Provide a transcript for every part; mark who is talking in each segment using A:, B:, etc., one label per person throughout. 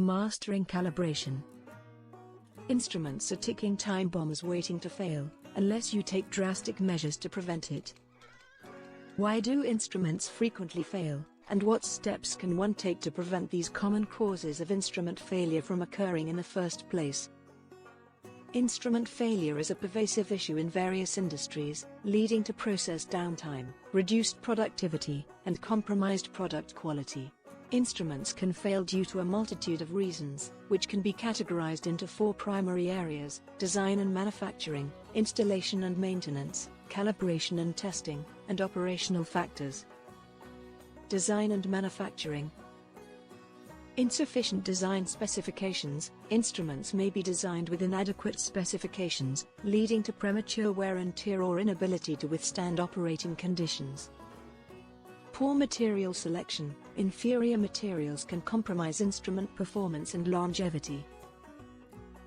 A: Mastering calibration. Instruments are ticking time bombs waiting to fail, unless you take drastic measures to prevent it. Why do instruments frequently fail, and what steps can one take to prevent these common causes of instrument failure from occurring in the first place? Instrument failure is a pervasive issue in various industries, leading to process downtime, reduced productivity, and compromised product quality. Instruments can fail due to a multitude of reasons, which can be categorized into four primary areas: design and manufacturing, installation and maintenance, calibration and testing, and operational factors. Design and manufacturing. Insufficient design specifications. Instruments may be designed with inadequate specifications, leading to premature wear and tear or inability to withstand operating conditions. Poor material selection. Inferior materials can compromise instrument performance and longevity.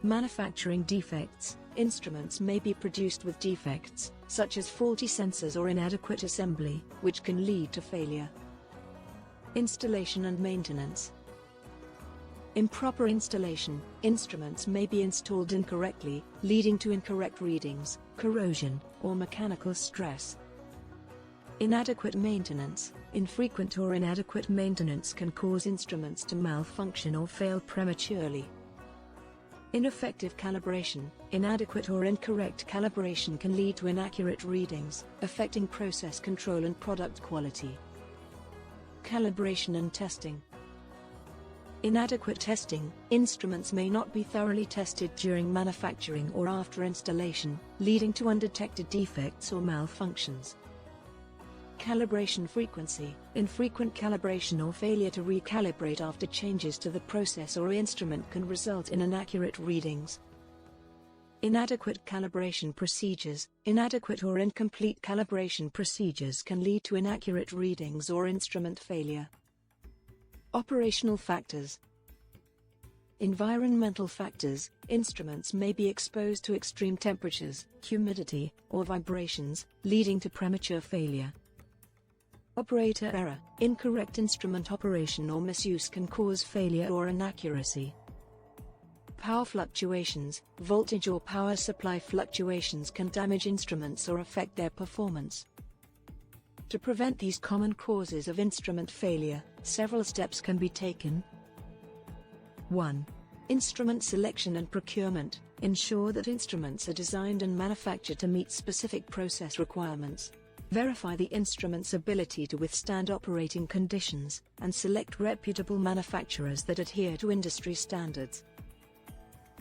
A: Manufacturing defects. Instruments may be produced with defects, such as faulty sensors or inadequate assembly, which can lead to failure. Installation and maintenance. Improper installation. Instruments may be installed incorrectly, leading to incorrect readings, corrosion, or mechanical stress. Inadequate maintenance. Infrequent or inadequate maintenance can cause instruments to malfunction or fail prematurely. Ineffective calibration. Inadequate or incorrect calibration can lead to inaccurate readings, affecting process control and product quality. Calibration and testing. Inadequate testing. Instruments may not be thoroughly tested during manufacturing or after installation, leading to undetected defects or malfunctions. Calibration frequency. Infrequent calibration or failure to recalibrate after changes to the process or instrument can result in inaccurate readings. Inadequate calibration procedures. Inadequate or incomplete calibration procedures can lead to inaccurate readings or instrument failure. Operational factors. Environmental factors. Instruments may be exposed to extreme temperatures, humidity, or vibrations, leading to premature failure. Operator error. Incorrect instrument operation or misuse can cause failure or inaccuracy. Power fluctuations. Voltage or power supply fluctuations can damage instruments or affect their performance. To prevent these common causes of instrument failure, several steps can be taken. 1. Instrument selection and procurement. Ensure that instruments are designed and manufactured to meet specific process requirements. Verify the instrument's ability to withstand operating conditions, and select reputable manufacturers that adhere to industry standards.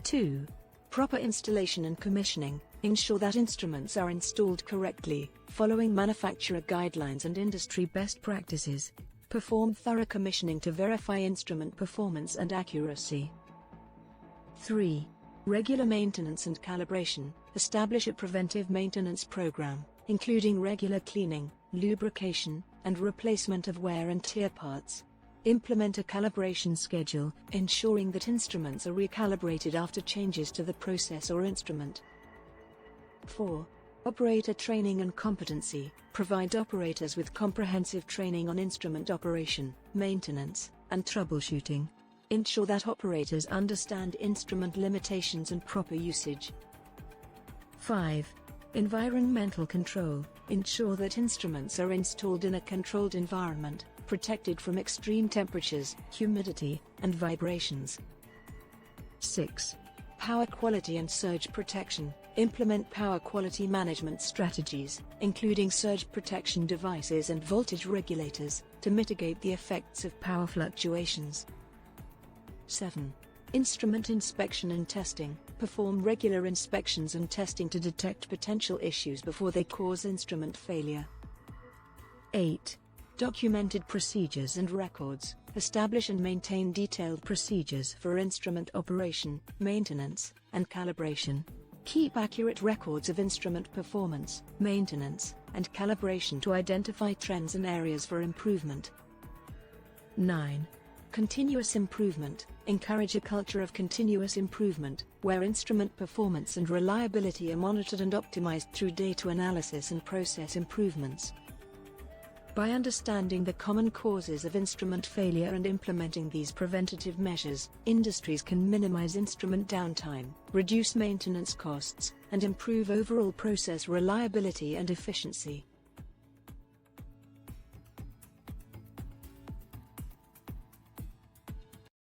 A: 2. Proper installation and commissioning. Ensure that instruments are installed correctly, following manufacturer guidelines and industry best practices. Perform thorough commissioning to verify instrument performance and accuracy. 3. Regular maintenance and calibration. Establish a preventive maintenance program, including regular cleaning, lubrication, and replacement of wear and tear parts. Implement a calibration schedule, ensuring that instruments are recalibrated after changes to the process or instrument. 4. Operator training and competency. Provide operators with comprehensive training on instrument operation, maintenance, and troubleshooting. Ensure that operators understand instrument limitations and proper usage. 5. Environmental control. Ensure that instruments are installed in a controlled environment, protected from extreme temperatures, humidity, and vibrations. 6. Power quality and surge protection. Implement power quality management strategies, including surge protection devices and voltage regulators, to mitigate the effects of power fluctuations. 7. Instrument inspection and testing. Perform regular inspections and testing to detect potential issues before they cause instrument failure. 8. Documented procedures and records. Establish and maintain detailed procedures for instrument operation, maintenance, and calibration. Keep accurate records of instrument performance, maintenance, and calibration to identify trends and areas for improvement. 9. Continuous improvement. Encourage a culture of continuous improvement, where instrument performance and reliability are monitored and optimized through data analysis and process improvements. By understanding the common causes of instrument failure and implementing these preventative measures, industries can minimize instrument downtime, reduce maintenance costs, and improve overall process reliability and efficiency.